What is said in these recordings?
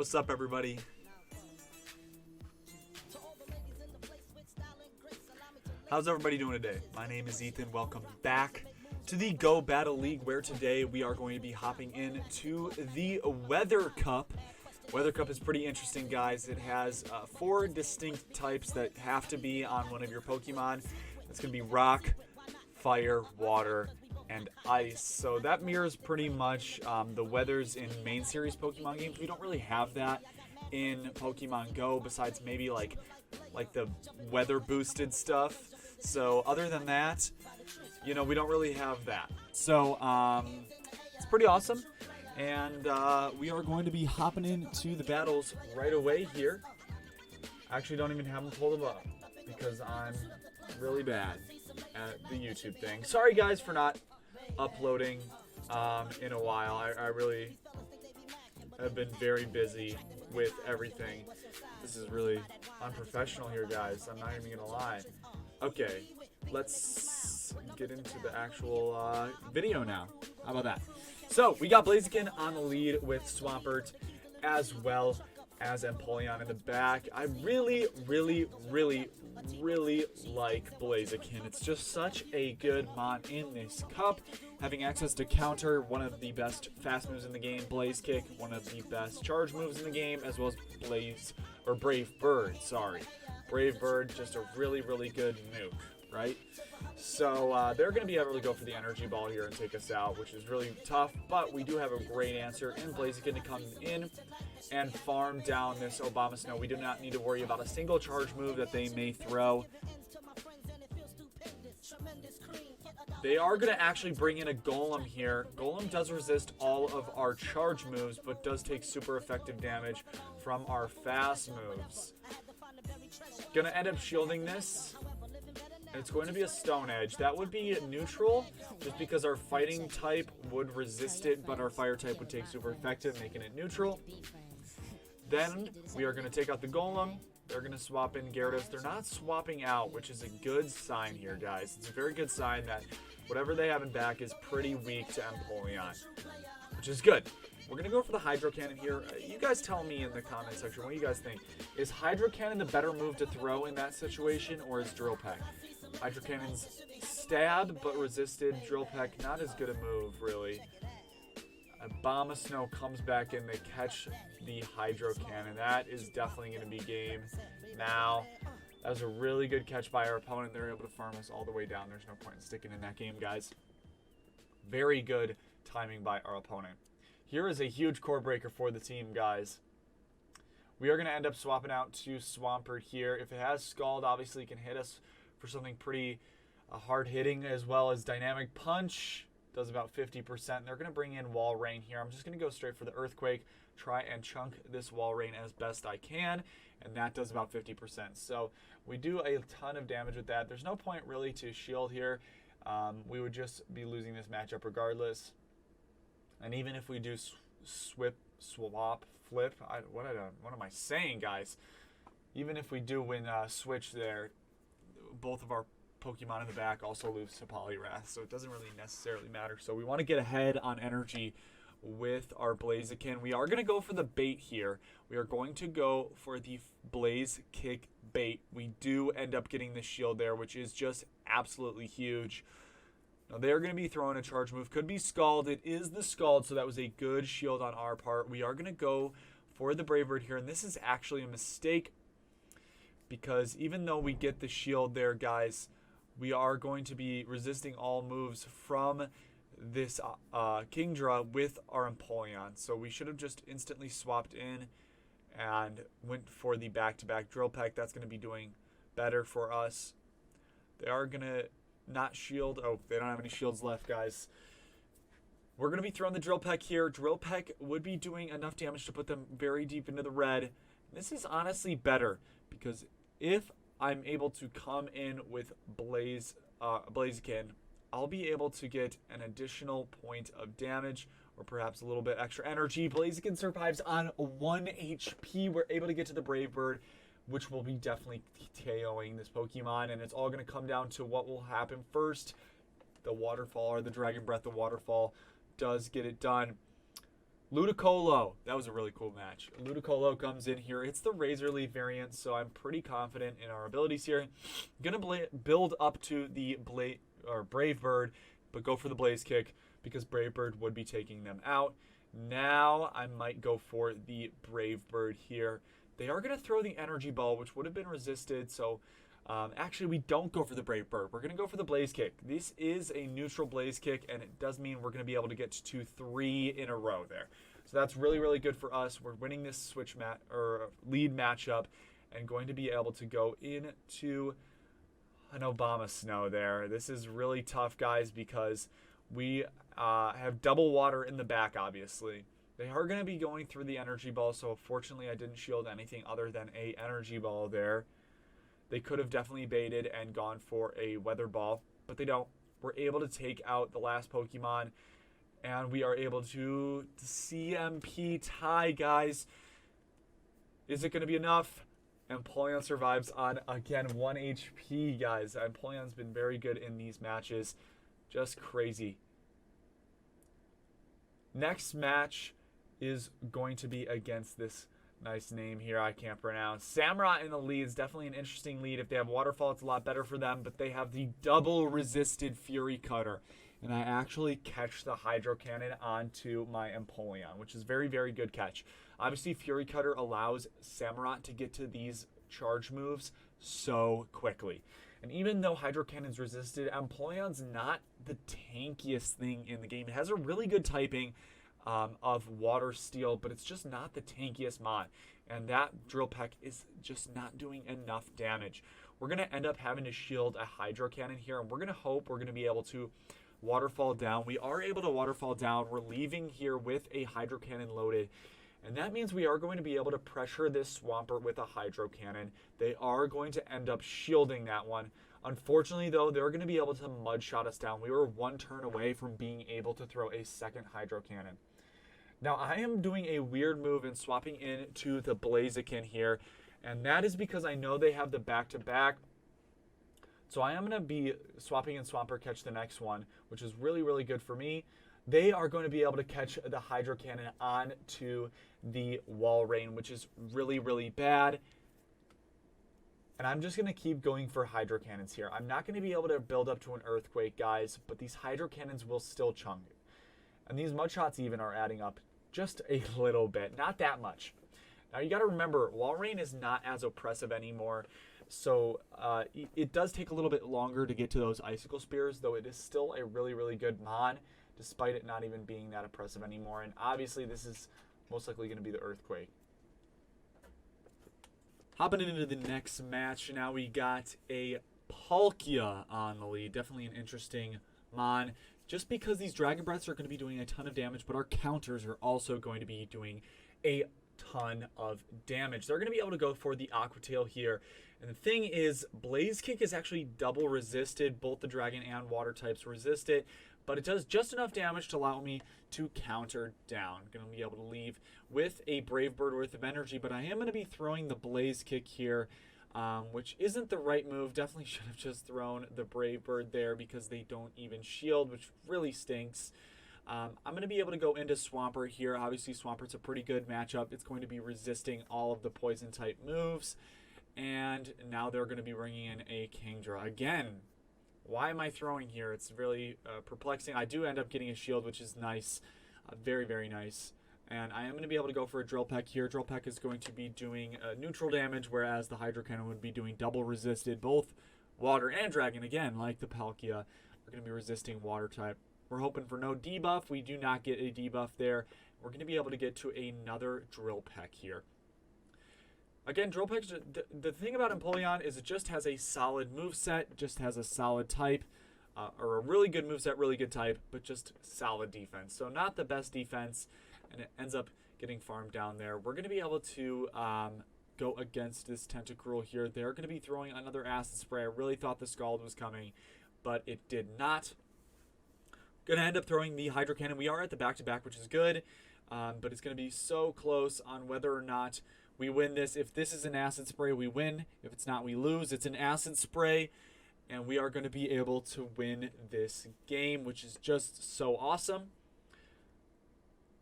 What's up, everybody? How's everybody doing today? My name is Ethan. Welcome back to the Go Battle League, where today we are going to be hopping into the Weather Cup. Weather Cup is pretty interesting, guys. It has 4 distinct types that have to be on one of your Pokemon. It's going to be Rock, Fire, Water, and Ice. So that mirrors pretty much the weathers in main series Pokemon games. We don't really have that in Pokemon Go, besides maybe like the weather boosted stuff. So other than that, you know, we don't really have that. So it's pretty awesome. And we are going to be hopping into the battles right away here. I actually don't even have them pulled up because I'm really bad at the YouTube thing. Sorry guys for not uploading in a while. I really have been very busy with everything. This is really unprofessional here, guys. I'm not even gonna lie. Okay, let's get into the actual video now. How about that? So we got Blaziken on the lead with Swampert, as well as Empoleon in the back. I really like Blaziken. It's just such a good mon in this cup. Having access to counter, one of the best fast moves in the game, Blaze Kick, one of the best charge moves in the game, as well as Brave Bird, sorry. Brave Bird, just a really good nuke, right? So they're going to be able to go for the energy ball here and take us out, which is really tough, but we do have a great answer in Blaziken to come in and farm down this Obama Snow. We do not need to worry about a single charge move that they may throw. They are going to actually bring in a Golem here. Golem does resist all of our charge moves, but does take super effective damage from our fast moves. Going to end up shielding this. It's going to be a Stone Edge. That would be neutral, just because our fighting type would resist it, but our fire type would take super effective, making it neutral. Then we are going to take out the Golem. They're going to swap in Gyarados. They're not swapping out, which is a good sign here, guys. It's a very good sign that whatever they have in back is pretty weak to Empoleon, which is good. We're going to go for the Hydro Cannon here. You guys tell me in the comment section, what do you guys think? Is Hydro Cannon the better move to throw in that situation, or is Drill Peck? Hydro Cannon's stab, but resisted. Drill Peck, not as good a move, really. Obama Snow comes back in. They catch the Hydro Cannon. That is definitely going to be game now. That was a really good catch by our opponent. They're able to farm us all the way down. There's no point in sticking in that game, guys. Very good timing by our opponent. Here is a huge core breaker for the team, guys. We are going to end up swapping out to Swampert here. If it has Scald, obviously it can hit us for something pretty hard-hitting, as well as Dynamic Punch. Does about 50%. They're going to bring in Wall Rain here. I'm just going to go straight for the Earthquake, try and chunk this Wall Rain as best I can, and that does about 50%. So we do a ton of damage with that. There's no point really to shield here. We would just be losing this matchup regardless. And even if we do flip, what am I saying, guys? Even if we do win switch there, both of our Pokemon in the back also lose to Poliwrath, so it doesn't really necessarily matter. So we want to get ahead on energy with our Blaziken. We are going to go for the bait here. We are going to go for the Blaze Kick bait. We do end up getting the shield there, which is just absolutely huge. Now they're going to be throwing a charge move. Could be Scald. It is the Scald, so that was a good shield on our part. We are going to go for the Brave Bird here, and this is actually a mistake because even though we get the shield there, guys, we are going to be resisting all moves from this Kingdra with our Empoleon. So we should have just instantly swapped in and went for the back-to-back Drill Peck. That's going to be doing better for us. They are going to not shield. Oh, they don't have any shields left, guys. We're going to be throwing the Drill Peck here. Drill Peck would be doing enough damage to put them very deep into the red. This is honestly better because if I'm able to come in with Blaziken, I'll be able to get an additional point of damage or perhaps a little bit extra energy. Blaziken survives on 1 HP. We're able to get to the Brave Bird, which will be definitely KOing this Pokemon, and it's all going to come down to what will happen first. The Waterfall or the Dragon Breath, the Waterfall does get it done. Ludicolo. That was a really cool match. Ludicolo comes in here. It's the Razor Leaf variant, so I'm pretty confident in our abilities here. Gonna build up to the Brave Bird, but go for the Blaze Kick because Brave Bird would be taking them out. Now I might go for the Brave Bird here. They are going to throw the Energy Ball, which would have been resisted, so actually we don't go for the Brave Bird. We're going to go for the Blaze Kick. This is a neutral Blaze Kick, and it does mean we're going to be able to get to 3 in a row there. So that's really, really good for us. We're winning this lead matchup and going to be able to go into an Obama Snow there. This is really tough, guys, because we have double water in the back, obviously. They are going to be going through the Energy Ball, so fortunately I didn't shield anything other than a Energy Ball there. They could have definitely baited and gone for a Weather Ball, but they don't. We're able to take out the last Pokemon, and we are able to CMP tie, guys. Is it going to be enough? Empoleon survives on, again, 1 HP, guys. Empoleon's been very good in these matches. Just crazy. Next match is going to be against this nice name here I can't pronounce. Samurott in the lead is definitely an interesting lead. If they have Waterfall, it's a lot better for them, but they have the double resisted Fury Cutter. And I actually catch the Hydro Cannon onto my Empoleon, which is very, very good catch. Obviously, Fury Cutter allows Samurott to get to these charge moves so quickly. And even though Hydro Cannon's resisted, Empoleon's not the tankiest thing in the game. It has a really good typing of Water Steel, but it's just not the tankiest mod. And that Drill Peck is just not doing enough damage. We're going to end up having to shield a Hydro Cannon here, and we're going to hope we're going to be able to Waterfall down. We are able to Waterfall down. We're leaving here with a Hydro Cannon loaded. And that means we are going to be able to pressure this Swampert with a Hydro Cannon. They are going to end up shielding that one. Unfortunately, though, they're going to be able to Mud Shot us down. We were 1 turn away from being able to throw a second Hydro Cannon. Now, I am doing a weird move and swapping into the Blaziken here. And that is because I know they have the back-to-back. So I am going to be swapping in Swampert, catch the next one, which is really, really good for me. They are going to be able to catch the Hydro Cannon onto the Wall Rain, which is really, really bad. And I'm just going to keep going for Hydro Cannons here. I'm not going to be able to build up to an Earthquake, guys, but these Hydro Cannons will still chunk. And these Mud Shots even are adding up just a little bit. Not that much. Now, you got to remember, Wall Rain is not as oppressive anymore. So it does take a little bit longer to get to those Icicle Spears, though it is still a really, really good mod, despite it not even being that oppressive anymore. And obviously, this is most likely going to be the Earthquake. Hopping into the next match, now we got a Palkia on the lead. Definitely an interesting mon. Just because these Dragon Breaths are going to be doing a ton of damage, but our counters are also going to be doing a ton of damage. They're going to be able to go for the Aqua Tail here. And the thing is, Blaze Kick is actually double resisted. Both the Dragon and Water types resist it, but it does just enough damage to allow me to counter down. Going to be able to leave with a Brave Bird worth of energy, but I am going to be throwing the Blaze Kick here, which isn't the right move. Definitely should have just thrown the Brave Bird there because they don't even shield, which really stinks. I'm going to be able to go into Swampert here. Obviously, Swampert's a pretty good matchup. It's going to be resisting all of the Poison-type moves. And now they're going to be bringing in a Kingdra. Again, why am I throwing here? It's really perplexing. I do end up getting a shield, which is nice. Very, very nice. And I am going to be able to go for a Drill Peck here. Drill Peck is going to be doing neutral damage, whereas the Hydro Cannon would be doing double resisted. Both Water and Dragon, again, like the Palkia, are going to be resisting Water type. We're hoping for no debuff. We do not get a debuff there. We're going to be able to get to another Drill Peck here. Again, Drill Peck, the thing about Empoleon is it just has a solid moveset, just has a solid type, or a really good moveset, really good type, but just solid defense. So not the best defense, and it ends up getting farmed down there. We're going to be able to go against this Tentacruel here. They're going to be throwing another Acid Spray. I really thought the Scald was coming, but it did not. Going to end up throwing the Hydro Cannon. We are at the back-to-back, which is good, but it's going to be so close on whether or not we win this. If this is an Acid Spray, we win. If it's not, we lose. It's an Acid Spray, and we are going to be able to win this game, which is just so awesome.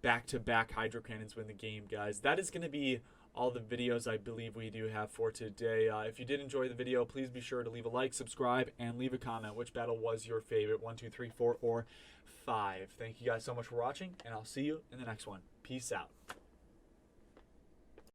back-to-back Hydro Cannons win the game, guys. That is going to be all the videos I believe we do have for today. If you did enjoy the video, please be sure to leave a like, subscribe, and leave a comment. Which battle was your favorite? 1, 2, 3, 4, or 5. Thank you guys so much for watching, and I'll see you in the next one. Peace out.